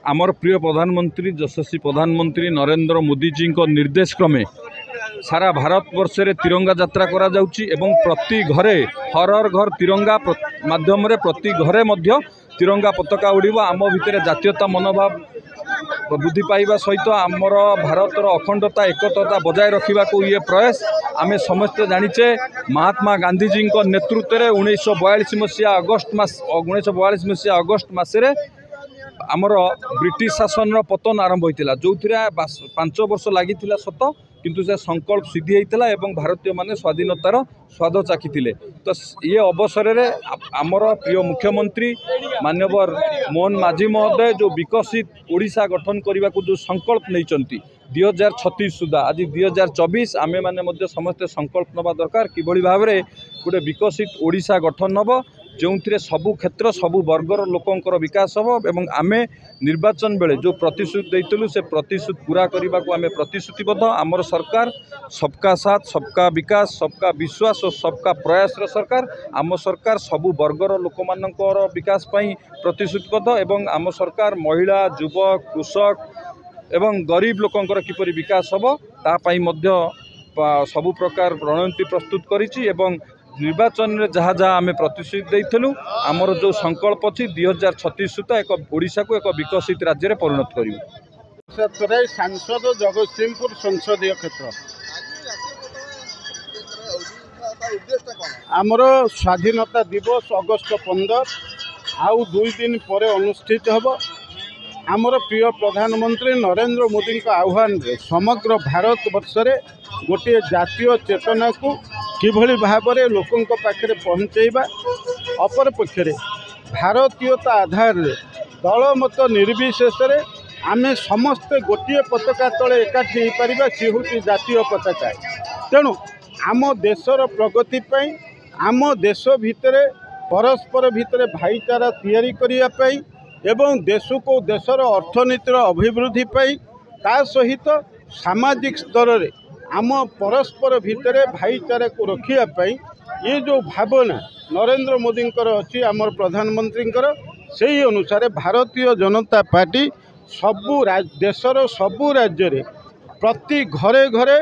आमर प्रिय प्रधानमंत्री यशस्वी प्रधानमंत्री नरेंद्र मोदी जी निर्देश क्रमे सारा भारत वर्ष रे तिरंगा यात्रा करा जाउची एवं प्रति घरे हर घर तिरंगा माध्यम रे प्रति घरे मध्य तिरंगा पताका उड़ीबा। आम भितर जातीयता मनोभाव वृद्धि पाइबा सहित आमर भारतर अखंडता एकता बजाय रखा ये प्रयास आमे समस्ते जानिचे। महात्मा गांधी जी नेतृत्व में 1942 मसीहा अगस्ट मसरे आमर ब्रिटिश शासन पतन आरंभ होता जो 5 वर्ष लगी सत किंतु से संकल्प सिद्धि होता एवं भारतीय माने स्वाधीनतार स्वाद चाखी। तो ये अवसर में आमर प्रिय मुख्यमंत्री माननीय मोहन माझी महोदय जो विकसित ओडिशा गठन करने को जो संकल्प नहीं 2036 सुधा आज 2024 आमे माने समस्ते संकल्प नवा दरकार किभली भाव में गोटे विकसित ओडिशा गठन हम जो सबु क्षेत्र सबु वर्गर लोकंकर विकास हम एवं आमे निर्वाचन बेले जो प्रतिश्रुति देइतलु से प्रतिश्रुति पूरा करने को आमे प्रतिश्रुतिबद्ध। आमर सरकार सबका साथ सबका विकास सबका विश्वास और सबका प्रयास सरकार। आम सरकार सबु वर्गर लोक मानकर विकास पई प्रतिश्रुतिबद्ध एवं आम सरकार महिला युवक कृषक एवं गरीब लोकंकर किपरि विकास हम तापाई मध्य सबु प्रकार रणनीति प्रस्तुत करिछि एवं निर्वाचन में जहाँ जहाँ आम प्रतिश्रुति देइथलु आमर जो संकल्प अच्छी 2036 सुधा एक ओडिशा को एक विकसित राज्य में परिणत करिवु। सांसद जगतसिंहपुर संसदीय क्षेत्र आमर स्वाधीनता दिवस अगस्ट 15 आउ 2 दिन पर अनुष्ठित होब। आमर प्रिय प्रधानमंत्री नरेंद्र मोदी का आह्वान रे समग्र भारत वर्ष रे गोटे जातीय चेतना को किभली भाव में लोकों पाखे पहुँचेबा। अपर पक्षरे भारतीयता आधार रे दल मत निर्विशेष आमे समस्ते गोटे पताका तले एकाठी हो पारिबा सी होती जातीय पताका। तेणु आम देशर प्रगति पई आम देश भितरे परस्पर भितरे भाईचारा तैयारी करिया पई एवं देश को देशर अर्थनीतिर अभिवृद्धि पाई ता सहित सामाजिक स्तर रे आम परस्पर भितरे भाईचारा को रखिया पाई ये जो भावना नरेंद्र मोदी अच्छी आमर प्रधानमंत्री से अनुसार भारतीय जनता पार्टी सबू देशर सबू राज्य रे प्रति घरे घरे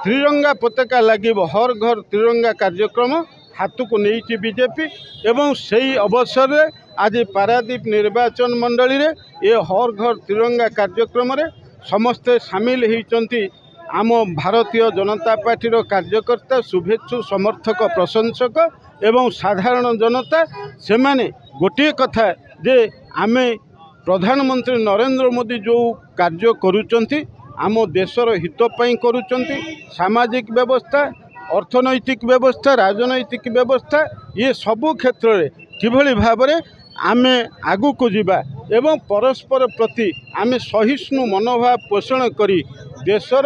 तिरंगा पताका लगे हर घर तिरंगा कार्यक्रम हाथ को नहीं बीजेपी एवं से अवसर रे आज पारादीप निर्वाचन मंडली रे ये हर घर तिरंगा कार्यक्रम रे समस्ते सामिल होती आम भारतीय जनता पार्टीर कार्यकर्ता शुभेच्छु समर्थक प्रशंसक एवं साधारण जनता से माने गोटे कथा जे आमे प्रधानमंत्री नरेंद्र मोदी जो कार्य करुचंती आम देशर हित पई करुचंती सामाजिक व्यवस्था अर्थनैतिक व्यवस्था राजनैतिक व्यवस्था ये सबु क्षेत्र में किभली भाव में आमे आगु को जीवा एवं परस्पर प्रति आमे सहिष्णु मनोभाव पोषण करी देशर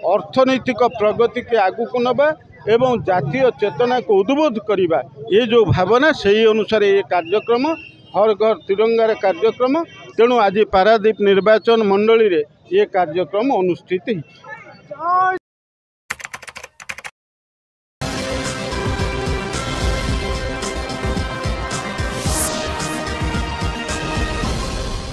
अर्थनैतिक प्रगति के आगु को नबा एवं जातीय चेतना को उद्बोध करिबा ये जो भावना से अनुसार ये कार्यक्रम हर घर तिरंगार कार्यक्रम। तेणु आज पारादीप निर्वाचन मंडली रे ये कार्यक्रम अनुष्ठित।